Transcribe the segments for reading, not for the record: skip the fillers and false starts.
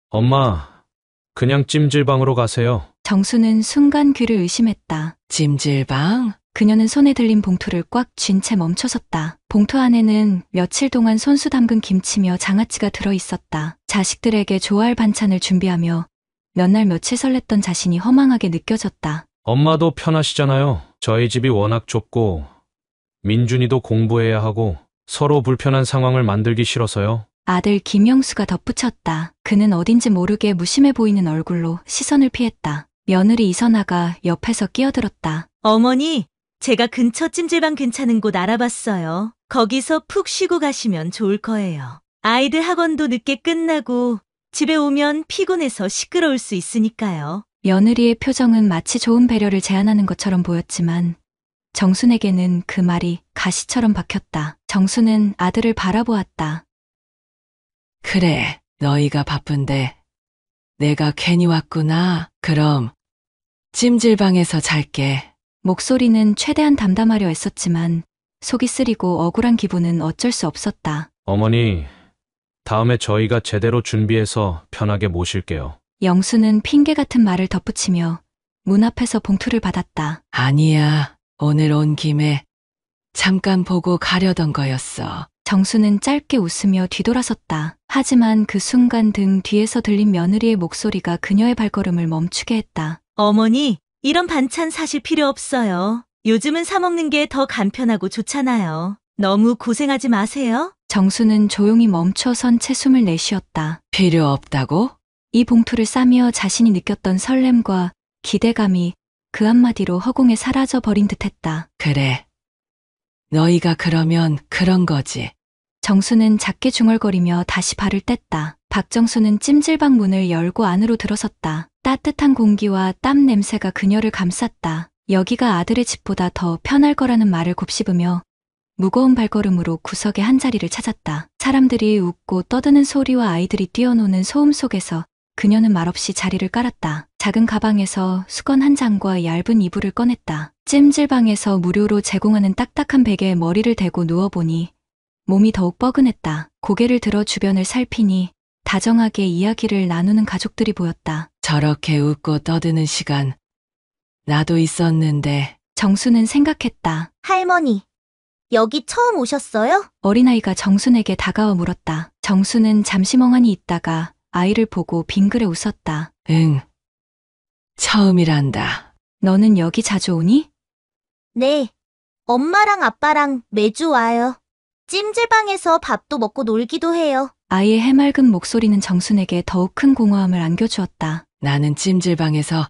엄마, 그냥 찜질방으로 가세요. 정수는 순간 귀를 의심했다. 찜질방? 그녀는 손에 들린 봉투를 꽉 쥔 채 멈춰섰다. 봉투 안에는 며칠 동안 손수 담근 김치며 장아찌가 들어있었다. 자식들에게 좋아할 반찬을 준비하며 몇 날 며칠 설렜던 자신이 허망하게 느껴졌다. 엄마도 편하시잖아요. 저희 집이 워낙 좁고 민준이도 공부해야 하고 서로 불편한 상황을 만들기 싫어서요. 아들 김영수가 덧붙였다. 그는 어딘지 모르게 무심해 보이는 얼굴로 시선을 피했다. 며느리 이선아가 옆에서 끼어들었다. 어머니, 제가 근처 찜질방 괜찮은 곳 알아봤어요. 거기서 푹 쉬고 가시면 좋을 거예요. 아이들 학원도 늦게 끝나고 집에 오면 피곤해서 시끄러울 수 있으니까요. 며느리의 표정은 마치 좋은 배려를 제안하는 것처럼 보였지만 정순에게는 그 말이 가시처럼 박혔다. 정순은 아들을 바라보았다. 그래, 너희가 바쁜데 내가 괜히 왔구나. 그럼 찜질방에서 잘게. 목소리는 최대한 담담하려 했었지만 속이 쓰리고 억울한 기분은 어쩔 수 없었다. 어머니, 다음에 저희가 제대로 준비해서 편하게 모실게요. 영수는 핑계 같은 말을 덧붙이며 문 앞에서 봉투를 받았다. 아니야, 오늘 온 김에 잠깐 보고 가려던 거였어. 정수는 짧게 웃으며 뒤돌아섰다. 하지만 그 순간 등 뒤에서 들린 며느리의 목소리가 그녀의 발걸음을 멈추게 했다. 어머니, 이런 반찬 사실 필요 없어요. 요즘은 사 먹는 게 더 간편하고 좋잖아요. 너무 고생하지 마세요. 정수는 조용히 멈춰선 채 숨을 내쉬었다. 필요 없다고? 이 봉투를 싸며 자신이 느꼈던 설렘과 기대감이 그 한마디로 허공에 사라져 버린 듯했다. 그래. 너희가 그러면 그런 거지. 정수는 작게 중얼거리며 다시 발을 뗐다. 박정수는 찜질방 문을 열고 안으로 들어섰다. 따뜻한 공기와 땀 냄새가 그녀를 감쌌다. 여기가 아들의 집보다 더 편할 거라는 말을 곱씹으며 무거운 발걸음으로 구석의 한 자리를 찾았다. 사람들이 웃고 떠드는 소리와 아이들이 뛰어노는 소음 속에서 그녀는 말없이 자리를 깔았다. 작은 가방에서 수건 한 장과 얇은 이불을 꺼냈다. 찜질방에서 무료로 제공하는 딱딱한 베개에 머리를 대고 누워보니 몸이 더욱 뻐근했다. 고개를 들어 주변을 살피니 다정하게 이야기를 나누는 가족들이 보였다. 저렇게 웃고 떠드는 시간 나도 있었는데. 정수는 생각했다. 할머니, 여기 처음 오셨어요? 어린아이가 정순에게 다가와 물었다. 정수는 잠시 멍하니 있다가 아이를 보고 빙그레 웃었다. 응. 처음이란다. 너는 여기 자주 오니? 네. 엄마랑 아빠랑 매주 와요. 찜질방에서 밥도 먹고 놀기도 해요. 아이의 해맑은 목소리는 정순에게 더욱 큰 공허함을 안겨주었다. 나는 찜질방에서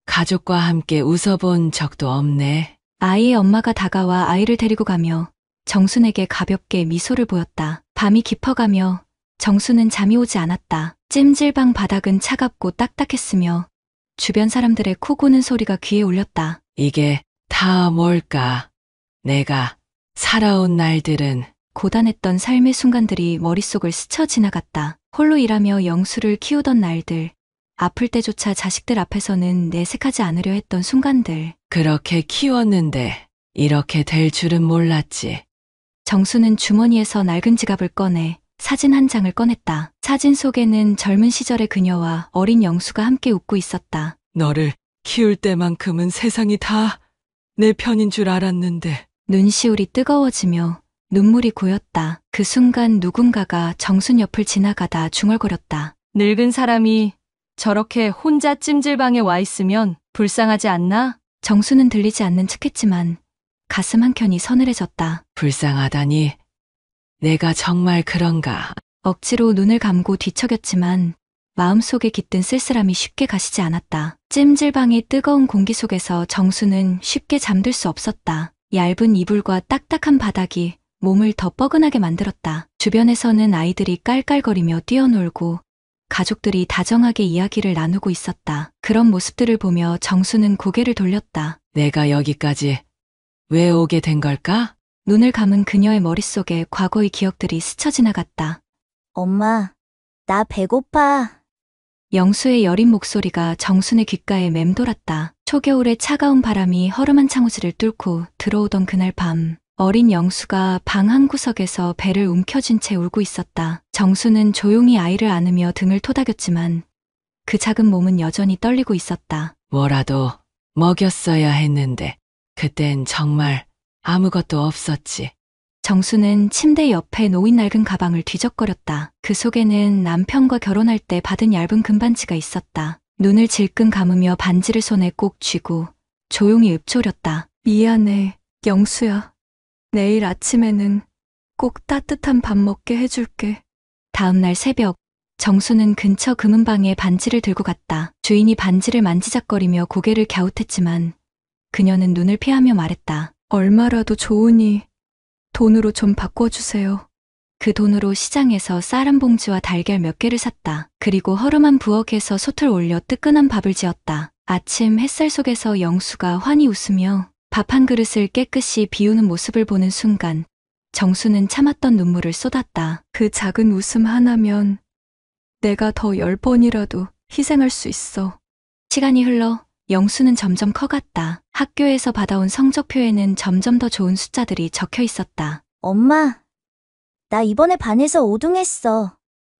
가족과 함께 웃어본 적도 없네. 아이의 엄마가 다가와 아이를 데리고 가며 정순에게 가볍게 미소를 보였다. 밤이 깊어가며 정수는 잠이 오지 않았다. 찜질방 바닥은 차갑고 딱딱했으며 주변 사람들의 코 고는 소리가 귀에 울렸다. 이게 다 뭘까? 내가 살아온 날들은. 고단했던 삶의 순간들이 머릿속을 스쳐 지나갔다. 홀로 일하며 영수를 키우던 날들, 아플 때조차 자식들 앞에서는 내색하지 않으려 했던 순간들. 그렇게 키웠는데 이렇게 될 줄은 몰랐지. 정수는 주머니에서 낡은 지갑을 꺼내 사진 한 장을 꺼냈다. 사진 속에는 젊은 시절의 그녀와 어린 영수가 함께 웃고 있었다. 너를 키울 때만큼은 세상이 다 내 편인 줄 알았는데. 눈시울이 뜨거워지며 눈물이 고였다. 그 순간 누군가가 정순 옆을 지나가다 중얼거렸다. 늙은 사람이 저렇게 혼자 찜질방에 와 있으면 불쌍하지 않나? 정수는 들리지 않는 척했지만 가슴 한켠이 서늘해졌다. 불쌍하다니. 내가 정말 그런가? 억지로 눈을 감고 뒤척였지만 마음속에 깃든 쓸쓸함이 쉽게 가시지 않았다. 찜질방의 뜨거운 공기 속에서 정수는 쉽게 잠들 수 없었다. 얇은 이불과 딱딱한 바닥이 몸을 더 뻐근하게 만들었다. 주변에서는 아이들이 깔깔거리며 뛰어놀고 가족들이 다정하게 이야기를 나누고 있었다. 그런 모습들을 보며 정수는 고개를 돌렸다. 내가 여기까지 왜 오게 된 걸까? 눈을 감은 그녀의 머릿속에 과거의 기억들이 스쳐 지나갔다. 엄마, 나 배고파. 영수의 여린 목소리가 정순의 귓가에 맴돌았다. 초겨울의 차가운 바람이 허름한 창호지를 뚫고 들어오던 그날 밤, 어린 영수가 방 한구석에서 배를 움켜쥔 채 울고 있었다. 정수는 조용히 아이를 안으며 등을 토닥였지만 그 작은 몸은 여전히 떨리고 있었다. 뭐라도 먹였어야 했는데 그땐 정말 아무것도 없었지. 정수는 침대 옆에 놓인 낡은 가방을 뒤적거렸다. 그 속에는 남편과 결혼할 때 받은 얇은 금반지가 있었다. 눈을 질끈 감으며 반지를 손에 꼭 쥐고 조용히 읊조렸다. 미안해, 영수야. 내일 아침에는 꼭 따뜻한 밥 먹게 해줄게. 다음 날 새벽, 정수는 근처 금은방에 반지를 들고 갔다. 주인이 반지를 만지작거리며 고개를 갸웃했지만 그녀는 눈을 피하며 말했다. 얼마라도 좋으니 돈으로 좀 바꿔주세요. 그 돈으로 시장에서 쌀 한 봉지와 달걀 몇 개를 샀다. 그리고 허름한 부엌에서 솥을 올려 뜨끈한 밥을 지었다. 아침 햇살 속에서 영수가 환히 웃으며 밥 한 그릇을 깨끗이 비우는 모습을 보는 순간 정수는 참았던 눈물을 쏟았다. 그 작은 웃음 하나면 내가 더 10번이라도 희생할 수 있어. 시간이 흘러 영수는 점점 커갔다. 학교에서 받아온 성적표에는 점점 더 좋은 숫자들이 적혀 있었다. 엄마, 나 이번에 반에서 5등했어.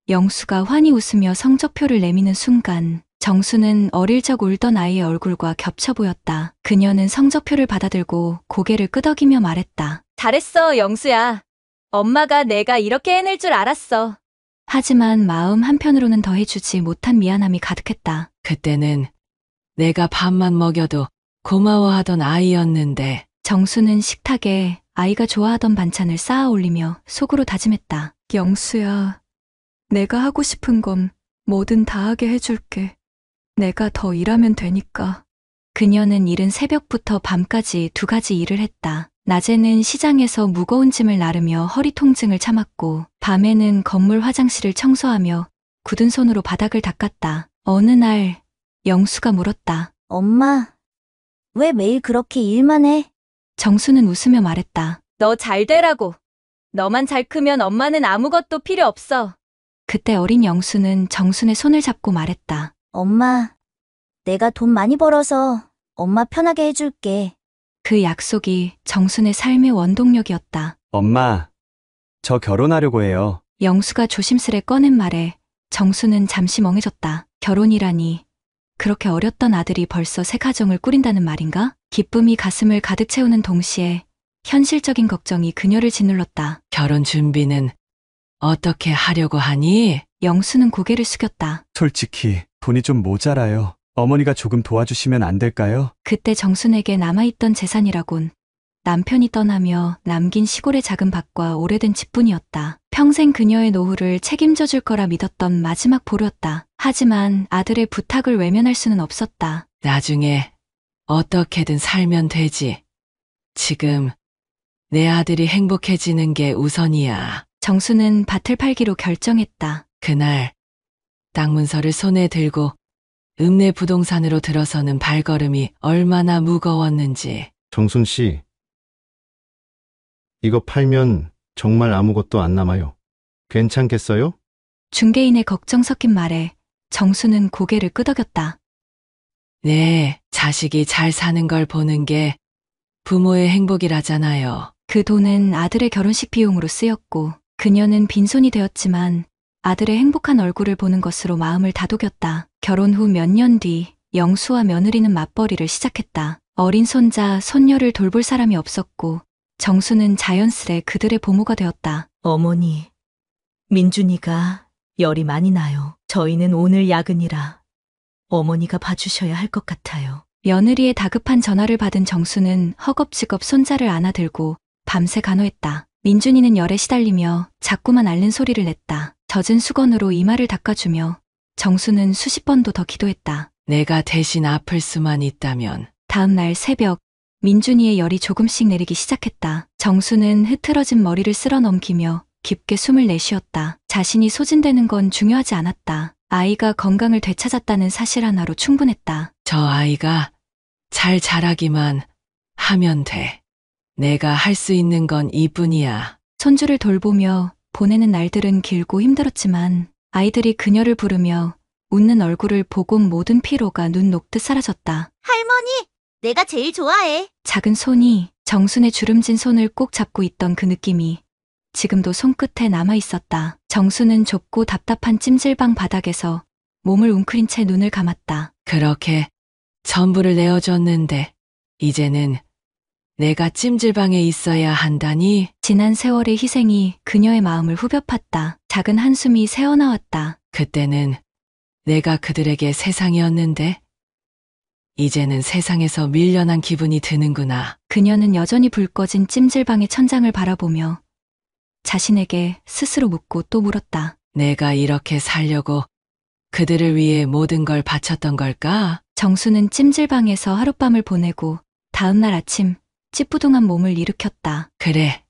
영수가 환히 웃으며 성적표를 내미는 순간 정수는 어릴 적 울던 아이의 얼굴과 겹쳐 보였다. 그녀는 성적표를 받아들고 고개를 끄덕이며 말했다. 잘했어, 영수야. 엄마가 내가 이렇게 해낼 줄 알았어. 하지만 마음 한편으로는 더해주지 못한 미안함이 가득했다. 그때는 내가 밥만 먹여도 고마워하던 아이였는데. 정수는 식탁에 아이가 좋아하던 반찬을 쌓아 올리며 속으로 다짐했다. 영수야, 내가 하고 싶은 건 뭐든 다 하게 해줄게. 내가 더 일하면 되니까. 그녀는 이른 새벽부터 밤까지 2가지 일을 했다. 낮에는 시장에서 무거운 짐을 나르며 허리 통증을 참았고 밤에는 건물 화장실을 청소하며 굳은 손으로 바닥을 닦았다. 어느 날 영수가 물었다. 엄마, 왜 매일 그렇게 일만 해? 정수는 웃으며 말했다. 너 잘 되라고. 너만 잘 크면 엄마는 아무것도 필요 없어. 그때 어린 영수는 정순의 손을 잡고 말했다. 엄마, 내가 돈 많이 벌어서 엄마 편하게 해줄게. 그 약속이 정순의 삶의 원동력이었다. 엄마, 저 결혼하려고 해요. 영수가 조심스레 꺼낸 말에 정수는 잠시 멍해졌다. 결혼이라니 그렇게 어렸던 아들이 벌써 새 가정을 꾸린다는 말인가? 기쁨이 가슴을 가득 채우는 동시에 현실적인 걱정이 그녀를 짓눌렀다. 결혼 준비는 어떻게 하려고 하니? 영수는 고개를 숙였다. 솔직히 돈이 좀 모자라요. 어머니가 조금 도와주시면 안 될까요? 그때 정순에게 남아있던 재산이라곤 남편이 떠나며 남긴 시골의 작은 밭과 오래된 집뿐이었다. 평생 그녀의 노후를 책임져 줄 거라 믿었던 마지막 보루였다. 하지만 아들의 부탁을 외면할 수는 없었다. 나중에 어떻게든 살면 되지. 지금 내 아들이 행복해지는 게 우선이야. 정수는 밭을 팔기로 결정했다. 그날 땅 문서를 손에 들고 읍내 부동산으로 들어서는 발걸음이 얼마나 무거웠는지. 정순 씨, 이거 팔면 정말 아무것도 안 남아요. 괜찮겠어요? 중개인의 걱정 섞인 말에 정수는 고개를 끄덕였다. 네, 자식이 잘 사는 걸 보는 게 부모의 행복이라잖아요. 그 돈은 아들의 결혼식 비용으로 쓰였고 그녀는 빈손이 되었지만 아들의 행복한 얼굴을 보는 것으로 마음을 다독였다. 결혼 후 몇 년 뒤 영수와 며느리는 맞벌이를 시작했다. 어린 손자, 손녀를 돌볼 사람이 없었고 정수는 자연스레 그들의 보모가 되었다. 어머니, 민준이가 열이 많이 나요. 저희는 오늘 야근이라 어머니가 봐주셔야 할 것 같아요. 며느리의 다급한 전화를 받은 정수는 허겁지겁 손자를 안아들고 밤새 간호했다. 민준이는 열에 시달리며 자꾸만 앓는 소리를 냈다. 젖은 수건으로 이마를 닦아주며 정수는 수십 번도 더 기도했다. 내가 대신 아플 수만 있다면. 다음 날 새벽 민준이의 열이 조금씩 내리기 시작했다. 정수는 흐트러진 머리를 쓸어 넘기며 깊게 숨을 내쉬었다. 자신이 소진되는 건 중요하지 않았다. 아이가 건강을 되찾았다는 사실 하나로 충분했다. 저 아이가 잘 자라기만 하면 돼. 내가 할 수 있는 건 이뿐이야. 손주를 돌보며 보내는 날들은 길고 힘들었지만 아이들이 그녀를 부르며 웃는 얼굴을 보고 모든 피로가 눈 녹듯 사라졌다. 할머니, 내가 제일 좋아해. 작은 손이 정순의 주름진 손을 꼭 잡고 있던 그 느낌이 지금도 손끝에 남아 있었다. 정순은 좁고 답답한 찜질방 바닥에서 몸을 웅크린 채 눈을 감았다. 그렇게 전부를 내어줬는데 이제는 내가 찜질방에 있어야 한다니. 지난 세월의 희생이 그녀의 마음을 후벼 팠다. 작은 한숨이 새어나왔다. 그때는 내가 그들에게 세상이었는데 이제는 세상에서 밀려난 기분이 드는구나. 그녀는 여전히 불 꺼진 찜질방의 천장을 바라보며 자신에게 스스로 묻고 또 물었다. 내가 이렇게 살려고 그들을 위해 모든 걸 바쳤던 걸까? 정수는 찜질방에서 하룻밤을 보내고 다음날 아침 찌뿌둥한 몸을 일으켰다. 그래.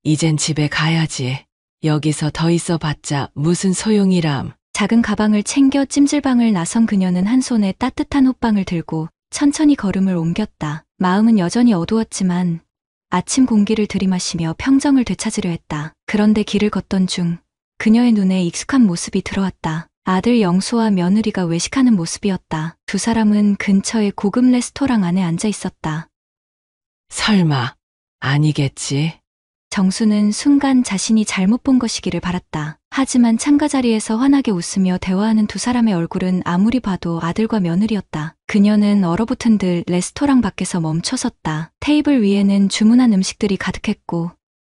이젠 집에 가야지. 여기서 더 있어봤자 무슨 소용이람. 작은 가방을 챙겨 찜질방을 나선 그녀는 한 손에 따뜻한 호빵을 들고 천천히 걸음을 옮겼다. 마음은 여전히 어두웠지만 아침 공기를 들이마시며 평정을 되찾으려 했다. 그런데 길을 걷던 중 그녀의 눈에 익숙한 모습이 들어왔다. 아들 영수와 며느리가 외식하는 모습이었다. 두 사람은 근처의 고급 레스토랑 안에 앉아 있었다. 설마 아니겠지? 정수는 순간 자신이 잘못 본 것이기를 바랐다. 하지만 창가 자리에서 환하게 웃으며 대화하는 두 사람의 얼굴은 아무리 봐도 아들과 며느리였다. 그녀는 얼어붙은 듯 레스토랑 밖에서 멈춰섰다. 테이블 위에는 주문한 음식들이 가득했고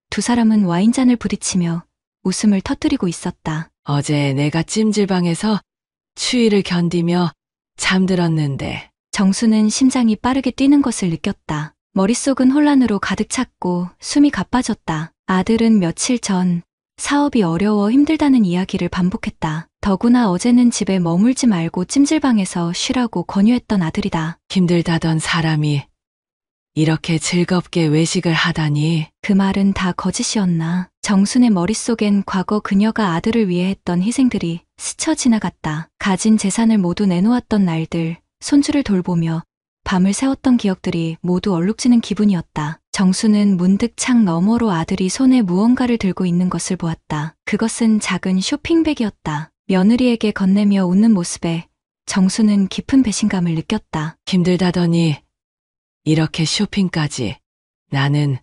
두 사람은 와인잔을 부딪히며 웃음을 터뜨리고 있었다. 어제 내가 찜질방에서 추위를 견디며 잠들었는데. 정수는 심장이 빠르게 뛰는 것을 느꼈다. 머릿속은 혼란으로 가득 찼고 숨이 가빠졌다. 아들은 며칠 전 사업이 어려워 힘들다는 이야기를 반복했다. 더구나 어제는 집에 머물지 말고 찜질방에서 쉬라고 권유했던 아들이다. 힘들다던 사람이 이렇게 즐겁게 외식을 하다니. 그 말은 다 거짓이었나? 정순의 머릿속엔 과거 그녀가 아들을 위해 했던 희생들이 스쳐 지나갔다. 가진 재산을 모두 내놓았던 날들, 손주를 돌보며 밤을 새웠던 기억들이 모두 얼룩지는 기분이었다. 정수는 문득 창 너머로 아들이 손에 무언가를 들고 있는 것을 보았다. 그것은 작은 쇼핑백이었다. 며느리에게 건네며 웃는 모습에 정수는 깊은 배신감을 느꼈다. 힘들다더니 이렇게 쇼핑까지. 나는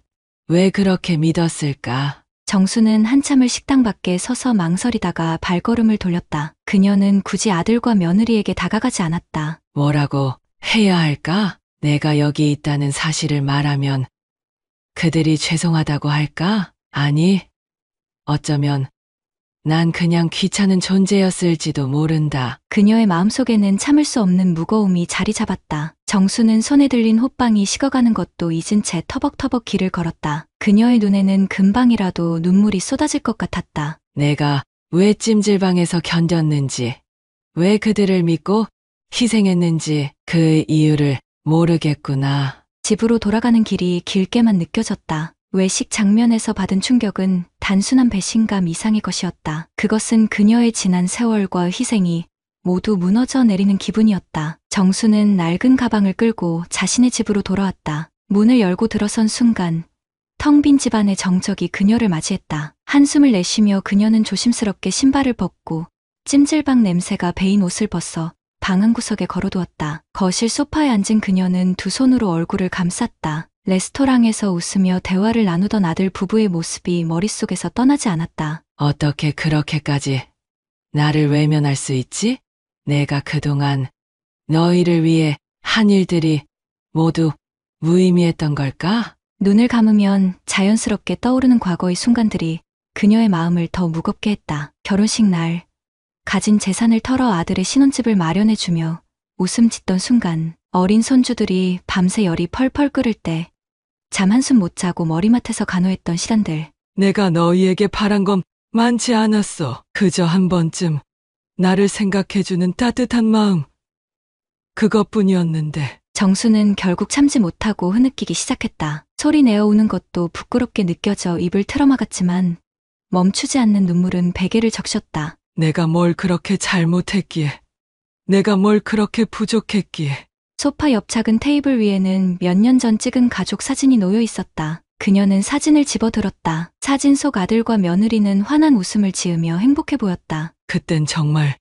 왜 그렇게 믿었을까? 정수는 한참을 식당 밖에 서서 망설이다가 발걸음을 돌렸다. 그녀는 굳이 아들과 며느리에게 다가가지 않았다. 뭐라고 해야 할까? 내가 여기 있다는 사실을 말하면 그들이 죄송하다고 할까? 아니, 어쩌면 난 그냥 귀찮은 존재였을지도 모른다. 그녀의 마음속에는 참을 수 없는 무거움이 자리 잡았다. 정수는 손에 들린 호빵이 식어가는 것도 잊은 채 터벅터벅 길을 걸었다. 그녀의 눈에는 금방이라도 눈물이 쏟아질 것 같았다. 내가 왜 찜질방에서 견뎠는지, 왜 그들을 믿고 희생했는지 그 이유를 모르겠구나. 집으로 돌아가는 길이 길게만 느껴졌다. 외식 장면에서 받은 충격은 단순한 배신감 이상의 것이었다. 그것은 그녀의 지난 세월과 희생이 모두 무너져 내리는 기분이었다. 정수는 낡은 가방을 끌고 자신의 집으로 돌아왔다. 문을 열고 들어선 순간 텅 빈 집안의 정적이 그녀를 맞이했다. 한숨을 내쉬며 그녀는 조심스럽게 신발을 벗고 찜질방 냄새가 배인 옷을 벗어 방 한구석에 걸어두었다. 거실 소파에 앉은 그녀는 두 손으로 얼굴을 감쌌다. 레스토랑에서 웃으며 대화를 나누던 아들 부부의 모습이 머릿속에서 떠나지 않았다. 어떻게 그렇게까지 나를 외면할 수 있지? 내가 그동안 너희를 위해 한 일들이 모두 무의미했던 걸까? 눈을 감으면 자연스럽게 떠오르는 과거의 순간들이 그녀의 마음을 더 무겁게 했다. 결혼식 날 가진 재산을 털어 아들의 신혼집을 마련해주며 웃음 짓던 순간 어린 손주들이 밤새 열이 펄펄 끓을 때 잠 한숨 못 자고 머리맡에서 간호했던 시간들. 내가 너희에게 바란 건 많지 않았어. 그저 한 번쯤 나를 생각해주는 따뜻한 마음. 그것뿐이었는데. 정수는 결국 참지 못하고 흐느끼기 시작했다. 소리 내어 우는 것도 부끄럽게 느껴져 입을 틀어막았지만 멈추지 않는 눈물은 베개를 적셨다. 내가 뭘 그렇게 잘못했기에. 내가 뭘 그렇게 부족했기에. 소파 옆 작은 테이블 위에는 몇 년 전 찍은 가족 사진이 놓여 있었다. 그녀는 사진을 집어들었다. 사진 속 아들과 며느리는 환한 웃음을 지으며 행복해 보였다. 그땐 정말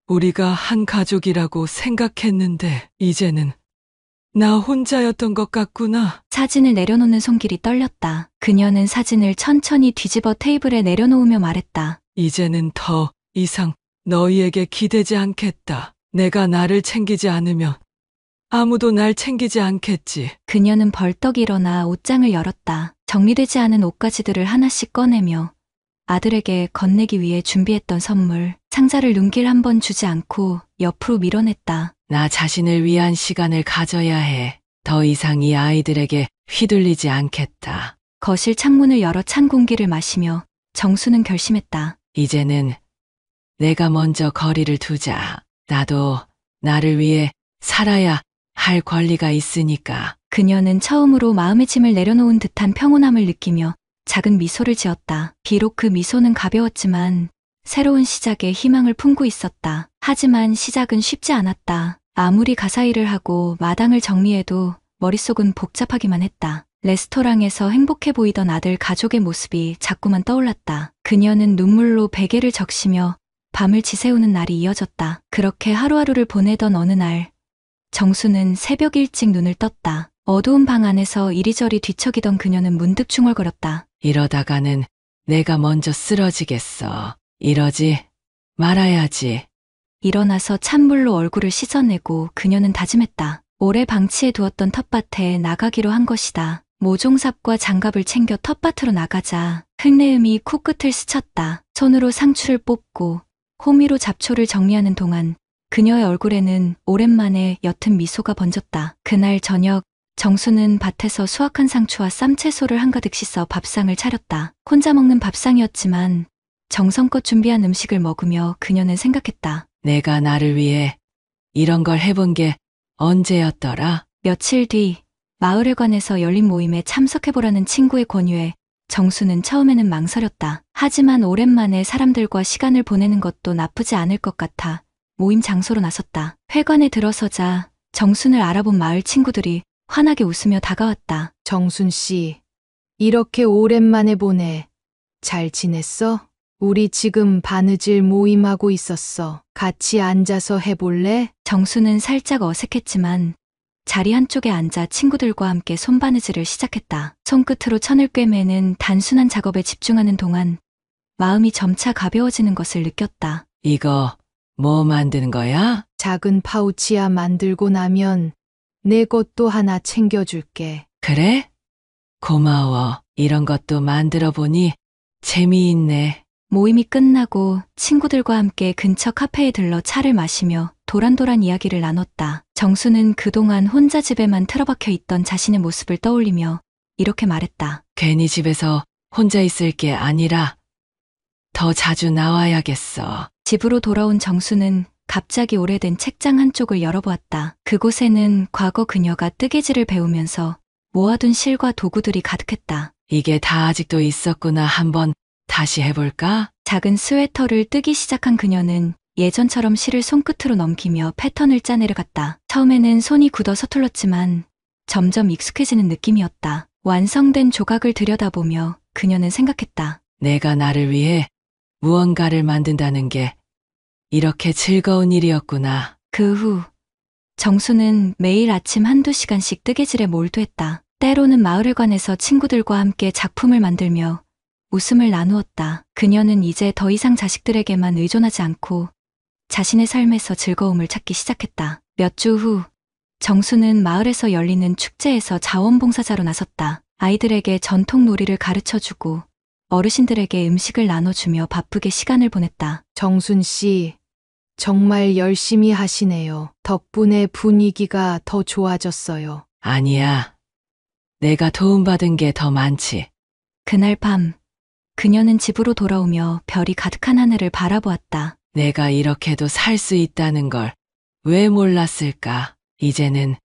우리가 한 가족이라고 생각했는데 이제는 나 혼자였던 것 같구나. 사진을 내려놓는 손길이 떨렸다. 그녀는 사진을 천천히 뒤집어 테이블에 내려놓으며 말했다. 이제는 더 이상 너희에게 기대지 않겠다. 내가 나를 챙기지 않으면 아무도 날 챙기지 않겠지. 그녀는 벌떡 일어나 옷장을 열었다. 정리되지 않은 옷가지들을 하나씩 꺼내며 아들에게 건네기 위해 준비했던 선물, 상자를 눈길 한 번 주지 않고 옆으로 밀어냈다. 나 자신을 위한 시간을 가져야 해. 더 이상 이 아이들에게 휘둘리지 않겠다. 거실 창문을 열어 찬 공기를 마시며 정수는 결심했다. 이제는 내가 먼저 거리를 두자. 나도 나를 위해 살아야 할 권리가 있으니까. 그녀는 처음으로 마음의 짐을 내려놓은 듯한 평온함을 느끼며 작은 미소를 지었다. 비록 그 미소는 가벼웠지만 새로운 시작에 희망을 품고 있었다. 하지만 시작은 쉽지 않았다. 아무리 가사 일을 하고 마당을 정리해도 머릿속은 복잡하기만 했다. 레스토랑에서 행복해 보이던 아들 가족의 모습이 자꾸만 떠올랐다. 그녀는 눈물로 베개를 적시며 밤을 지새우는 날이 이어졌다. 그렇게 하루하루를 보내던 어느 날, 정수는 새벽 일찍 눈을 떴다. 어두운 방 안에서 이리저리 뒤척이던 그녀는 문득 중얼거렸다. 이러다가는 내가 먼저 쓰러지겠어. 이러지 말아야지. 일어나서 찬물로 얼굴을 씻어내고 그녀는 다짐했다. 오래 방치해 두었던 텃밭에 나가기로 한 것이다. 모종삽과 장갑을 챙겨 텃밭으로 나가자 흙내음이 코끝을 스쳤다. 손으로 상추를 뽑고 호미로 잡초를 정리하는 동안 그녀의 얼굴에는 오랜만에 옅은 미소가 번졌다. 그날 저녁 정수는 밭에서 수확한 상추와 쌈채소를 한가득 씻어 밥상을 차렸다. 혼자 먹는 밥상이었지만 정성껏 준비한 음식을 먹으며 그녀는 생각했다. 내가 나를 위해 이런 걸 해본 게 언제였더라? 며칠 뒤 마을회관에서 열린 모임에 참석해보라는 친구의 권유에 정수는 처음에는 망설였다. 하지만 오랜만에 사람들과 시간을 보내는 것도 나쁘지 않을 것 같아 모임 장소로 나섰다. 회관에 들어서자 정순을 알아본 마을 친구들이 환하게 웃으며 다가왔다. 정순 씨, 이렇게 오랜만에 보네. 잘 지냈어? 우리 지금 바느질 모임하고 있었어. 같이 앉아서 해볼래? 정수는 살짝 어색했지만 자리 한쪽에 앉아 친구들과 함께 손바느질을 시작했다. 손끝으로 천을 꿰매는 단순한 작업에 집중하는 동안 마음이 점차 가벼워지는 것을 느꼈다. 이거 뭐 만드는 거야? 작은 파우치야 만들고 나면 내 것도 하나 챙겨줄게. 그래? 고마워. 이런 것도 만들어 보니 재미있네. 모임이 끝나고 친구들과 함께 근처 카페에 들러 차를 마시며 도란도란 이야기를 나눴다. 정수는 그동안 혼자 집에만 틀어박혀 있던 자신의 모습을 떠올리며 이렇게 말했다. 괜히 집에서 혼자 있을 게 아니라 더 자주 나와야겠어. 집으로 돌아온 정수는 갑자기 오래된 책장 한쪽을 열어보았다. 그곳에는 과거 그녀가 뜨개질을 배우면서 모아둔 실과 도구들이 가득했다. 이게 다 아직도 있었구나. 한번 다시 해볼까? 작은 스웨터를 뜨기 시작한 그녀는 예전처럼 실을 손끝으로 넘기며 패턴을 짜내려갔다. 처음에는 손이 굳어 서툴렀지만 점점 익숙해지는 느낌이었다. 완성된 조각을 들여다보며 그녀는 생각했다. 내가 나를 위해 무언가를 만든다는 게 이렇게 즐거운 일이었구나. 그 후 정수는 매일 아침 한두 시간씩 뜨개질에 몰두했다. 때로는 마을회관에서 친구들과 함께 작품을 만들며 웃음을 나누었다. 그녀는 이제 더 이상 자식들에게만 의존하지 않고 자신의 삶에서 즐거움을 찾기 시작했다. 몇 주 후 정수는 마을에서 열리는 축제에서 자원봉사자로 나섰다. 아이들에게 전통 놀이를 가르쳐주고 어르신들에게 음식을 나눠주며 바쁘게 시간을 보냈다. 정순 씨, 정말 열심히 하시네요. 덕분에 분위기가 더 좋아졌어요. 아니야. 내가 도움받은 게 더 많지. 그날 밤 그녀는 집으로 돌아오며 별이 가득한 하늘을 바라보았다. 내가 이렇게도 살 수 있다는 걸 왜 몰랐을까? 이제는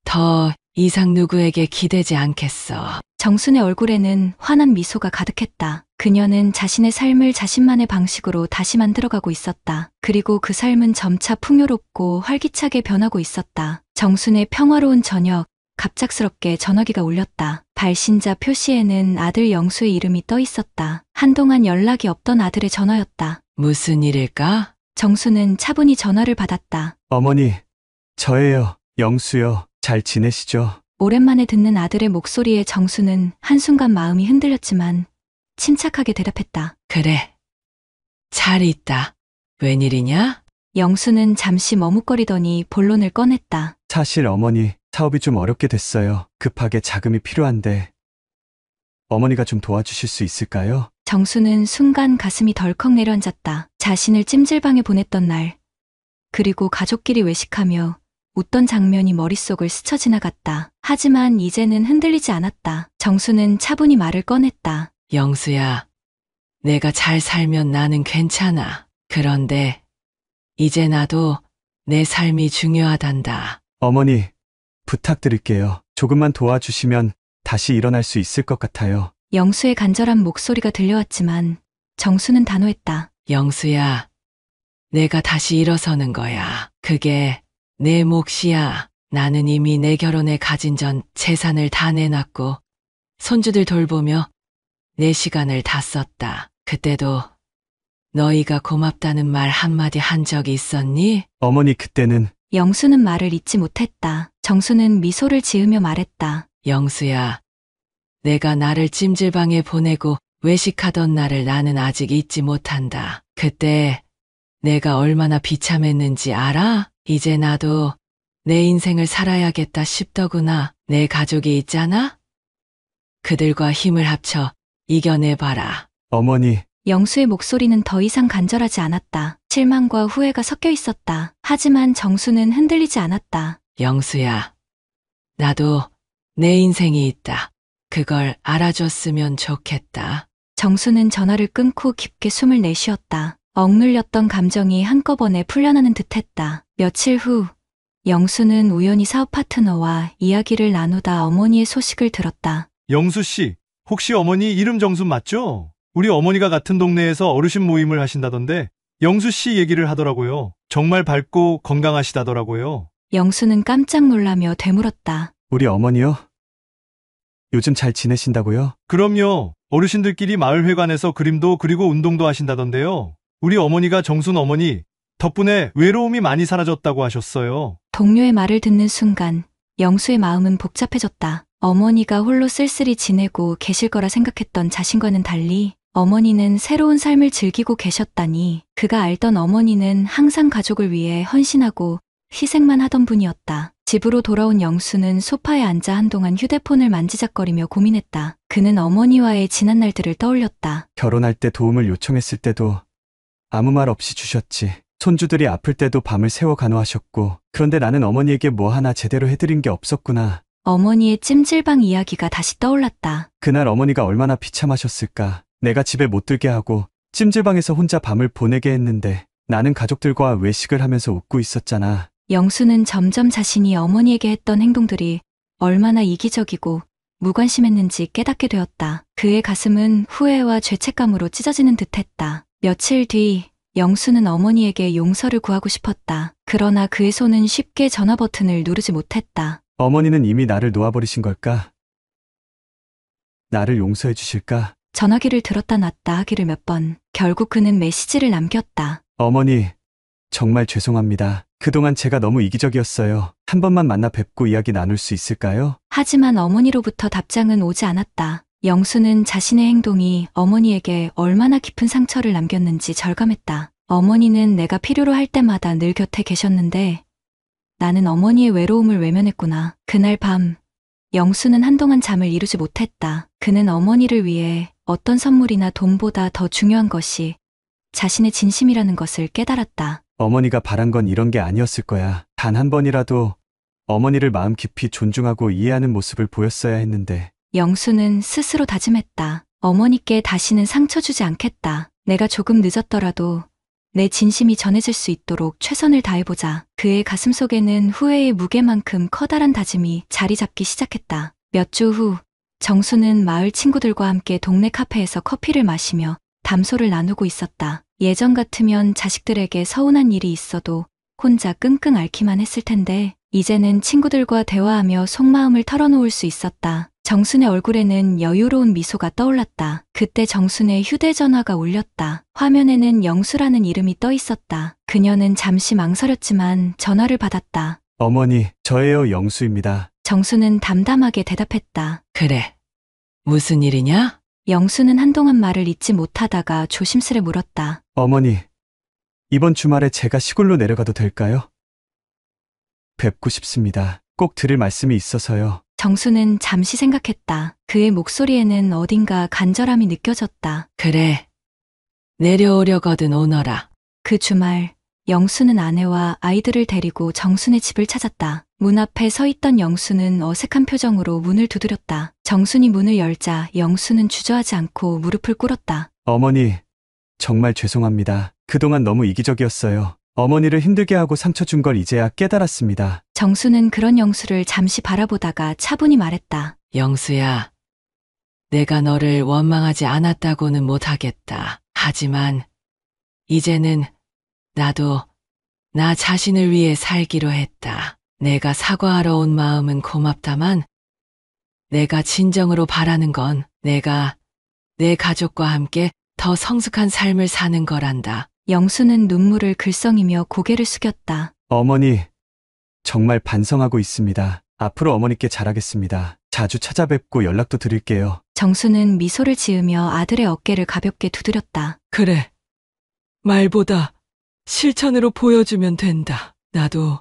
더 이상 누구에게 기대지 않겠어. 정순의 얼굴에는 환한 미소가 가득했다. 그녀는 자신의 삶을 자신만의 방식으로 다시 만들어가고 있었다. 그리고 그 삶은 점차 풍요롭고 활기차게 변하고 있었다. 정순의 평화로운 저녁, 갑작스럽게 전화기가 울렸다. 발신자 표시에는 아들 영수의 이름이 떠 있었다. 한동안 연락이 없던 아들의 전화였다. 무슨 일일까? 정수는 차분히 전화를 받았다. 어머니, 저예요. 영수요. 잘 지내시죠? 오랜만에 듣는 아들의 목소리에 정수는 한순간 마음이 흔들렸지만 침착하게 대답했다. 그래. 잘 있다. 웬일이냐? 영수는 잠시 머뭇거리더니 본론을 꺼냈다. 사실 어머니, 사업이 좀 어렵게 됐어요. 급하게 자금이 필요한데 어머니가 좀 도와주실 수 있을까요? 정수는 순간 가슴이 덜컥 내려앉았다. 자신을 찜질방에 보냈던 날, 그리고 가족끼리 외식하며 웃던 장면이 머릿속을 스쳐 지나갔다. 하지만 이제는 흔들리지 않았다. 정수는 차분히 말을 꺼냈다. 영수야, 내가 잘 살면 나는 괜찮아. 그런데 이제 나도 내 삶이 중요하단다. 어머니, 부탁드릴게요. 조금만 도와주시면 다시 일어날 수 있을 것 같아요. 영수의 간절한 목소리가 들려왔지만 정수는 단호했다. 영수야, 내가 다시 일어서는 거야. 그게 내 몫이야. 나는 이미 내 결혼에 가진 전 재산을 다 내놨고 손주들 돌보며 내 시간을 다 썼다. 그때도 너희가 고맙다는 말 한마디 한 적이 있었니? 어머니, 그때는 영수는 말을 잇지 못했다. 정수는 미소를 지으며 말했다. 영수야, 내가 나를 찜질방에 보내고 외식하던 날을 나는 아직 잊지 못한다. 그때 내가 얼마나 비참했는지 알아? 이제 나도 내 인생을 살아야겠다 싶더구나. 내 가족이 있잖아? 그들과 힘을 합쳐 이겨내봐라. 어머니, 영수의 목소리는 더 이상 간절하지 않았다. 실망과 후회가 섞여 있었다. 하지만 정수는 흔들리지 않았다. 영수야, 나도 내 인생이 있다. 그걸 알아줬으면 좋겠다. 정수는 전화를 끊고 깊게 숨을 내쉬었다. 억눌렸던 감정이 한꺼번에 풀려나는 듯했다. 며칠 후, 영수는 우연히 사업 파트너와 이야기를 나누다 어머니의 소식을 들었다. 영수 씨, 혹시 어머니 이름 정순 맞죠? 우리 어머니가 같은 동네에서 어르신 모임을 하신다던데 영수 씨 얘기를 하더라고요. 정말 밝고 건강하시다더라고요. 영수는 깜짝 놀라며 되물었다. 우리 어머니요? 요즘 잘 지내신다고요? 그럼요. 어르신들끼리 마을회관에서 그림도 그리고 운동도 하신다던데요. 우리 어머니가 정순 어머니 덕분에 외로움이 많이 사라졌다고 하셨어요. 동료의 말을 듣는 순간 영수의 마음은 복잡해졌다. 어머니가 홀로 쓸쓸히 지내고 계실 거라 생각했던 자신과는 달리 어머니는 새로운 삶을 즐기고 계셨다니. 그가 알던 어머니는 항상 가족을 위해 헌신하고 희생만 하던 분이었다. 집으로 돌아온 영수는 소파에 앉아 한동안 휴대폰을 만지작거리며 고민했다. 그는 어머니와의 지난 날들을 떠올렸다. 결혼할 때 도움을 요청했을 때도 아무 말 없이 주셨지. 손주들이 아플 때도 밤을 새워 간호하셨고, 그런데 나는 어머니에게 뭐 하나 제대로 해드린 게 없었구나. 어머니의 찜질방 이야기가 다시 떠올랐다. 그날 어머니가 얼마나 비참하셨을까. 내가 집에 못 들게 하고 찜질방에서 혼자 밤을 보내게 했는데 나는 가족들과 외식을 하면서 웃고 있었잖아. 영수는 점점 자신이 어머니에게 했던 행동들이 얼마나 이기적이고 무관심했는지 깨닫게 되었다. 그의 가슴은 후회와 죄책감으로 찢어지는 듯했다. 며칠 뒤 영수는 어머니에게 용서를 구하고 싶었다. 그러나 그의 손은 쉽게 전화 버튼을 누르지 못했다. 어머니는 이미 나를 놓아버리신 걸까? 나를 용서해 주실까? 전화기를 들었다 놨다 하기를 몇 번. 결국 그는 메시지를 남겼다. 어머니, 정말 죄송합니다. 그동안 제가 너무 이기적이었어요. 한 번만 만나 뵙고 이야기 나눌 수 있을까요? 하지만 어머니로부터 답장은 오지 않았다. 영수는 자신의 행동이 어머니에게 얼마나 깊은 상처를 남겼는지 절감했다. 어머니는 내가 필요로 할 때마다 늘 곁에 계셨는데 나는 어머니의 외로움을 외면했구나. 그날 밤 영수는 한동안 잠을 이루지 못했다. 그는 어머니를 위해 어떤 선물이나 돈보다 더 중요한 것이 자신의 진심이라는 것을 깨달았다. 어머니가 바란 건 이런 게 아니었을 거야. 단 한 번이라도 어머니를 마음 깊이 존중하고 이해하는 모습을 보였어야 했는데. 영수는 스스로 다짐했다. 어머니께 다시는 상처 주지 않겠다. 내가 조금 늦었더라도 내 진심이 전해질 수 있도록 최선을 다해보자. 그의 가슴속에는 후회의 무게만큼 커다란 다짐이 자리 잡기 시작했다. 몇 주 후, 정수는 마을 친구들과 함께 동네 카페에서 커피를 마시며 담소를 나누고 있었다. 예전 같으면 자식들에게 서운한 일이 있어도 혼자 끙끙 앓기만 했을 텐데 이제는 친구들과 대화하며 속마음을 털어놓을 수 있었다. 정순의 얼굴에는 여유로운 미소가 떠올랐다. 그때 정순의 휴대전화가 울렸다. 화면에는 영수라는 이름이 떠 있었다. 그녀는 잠시 망설였지만 전화를 받았다. 어머니, 저예요, 영수입니다. 정수는 담담하게 대답했다. 그래. 무슨 일이냐? 영수는 한동안 말을 잇지 못하다가 조심스레 물었다. 어머니, 이번 주말에 제가 시골로 내려가도 될까요? 뵙고 싶습니다. 꼭 드릴 말씀이 있어서요. 정수는 잠시 생각했다. 그의 목소리에는 어딘가 간절함이 느껴졌다. 그래. 내려오려거든 오너라. 그 주말, 영수는 아내와 아이들을 데리고 정순의 집을 찾았다. 문 앞에 서 있던 영수는 어색한 표정으로 문을 두드렸다. 정순이 문을 열자 영수는 주저하지 않고 무릎을 꿇었다. 어머니, 정말 죄송합니다. 그동안 너무 이기적이었어요. 어머니를 힘들게 하고 상처 준 걸 이제야 깨달았습니다. 정수는 그런 영수를 잠시 바라보다가 차분히 말했다. 영수야, 내가 너를 원망하지 않았다고는 못하겠다. 하지만 이제는 나도 나 자신을 위해 살기로 했다. 내가 사과하러 온 마음은 고맙다만 내가 진정으로 바라는 건 내가 내 가족과 함께 더 성숙한 삶을 사는 거란다. 영수는 눈물을 글썽이며 고개를 숙였다. 어머니, 정말 반성하고 있습니다. 앞으로 어머니께 잘하겠습니다. 자주 찾아뵙고 연락도 드릴게요. 정수는 미소를 지으며 아들의 어깨를 가볍게 두드렸다. 그래. 말보다 실천으로 보여주면 된다. 나도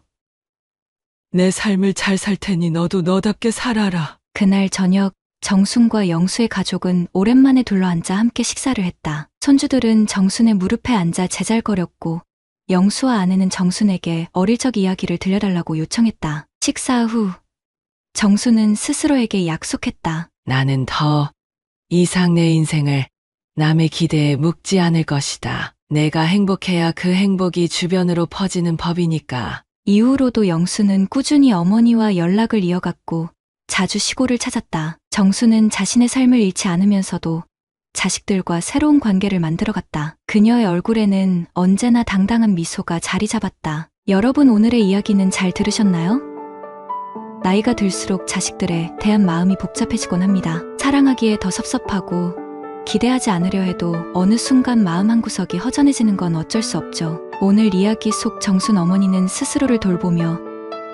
내 삶을 잘 살 테니 너도 너답게 살아라. 그날 저녁 정순과 영수의 가족은 오랜만에 둘러앉아 함께 식사를 했다. 손주들은 정순의 무릎에 앉아 제잘거렸고 영수와 아내는 정순에게 어릴 적 이야기를 들려달라고 요청했다. 식사 후 정수는 스스로에게 약속했다. 나는 더 이상 내 인생을 남의 기대에 묵지 않을 것이다. 내가 행복해야 그 행복이 주변으로 퍼지는 법이니까. 이후로도 영수는 꾸준히 어머니와 연락을 이어갔고 자주 시골을 찾았다. 정수는 자신의 삶을 잃지 않으면서도 자식들과 새로운 관계를 만들어갔다. 그녀의 얼굴에는 언제나 당당한 미소가 자리 잡았다. 여러분, 오늘의 이야기는 잘 들으셨나요? 나이가 들수록 자식들에 대한 마음이 복잡해지곤 합니다. 사랑하기에 더 섭섭하고 기대하지 않으려 해도 어느 순간 마음 한구석이 허전해지는 건 어쩔 수 없죠. 오늘 이야기 속 정순 어머니는 스스로를 돌보며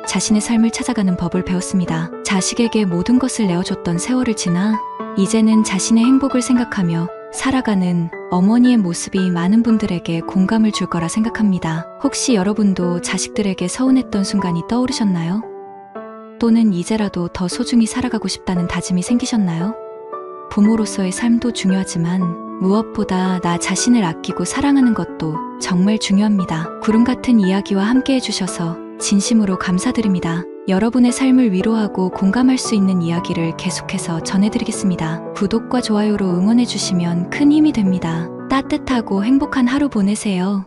자신의 삶을 찾아가는 법을 배웠습니다. 자식에게 모든 것을 내어줬던 세월을 지나 이제는 자신의 행복을 생각하며 살아가는 어머니의 모습이 많은 분들에게 공감을 줄 거라 생각합니다. 혹시 여러분도 자식들에게 서운했던 순간이 떠오르셨나요? 또는 이제라도 더 소중히 살아가고 싶다는 다짐이 생기셨나요? 부모로서의 삶도 중요하지만 무엇보다 나 자신을 아끼고 사랑하는 것도 정말 중요합니다. 구름 같은 이야기와 함께 해주셔서 진심으로 감사드립니다. 여러분의 삶을 위로하고 공감할 수 있는 이야기를 계속해서 전해드리겠습니다. 구독과 좋아요로 응원해주시면 큰 힘이 됩니다. 따뜻하고 행복한 하루 보내세요.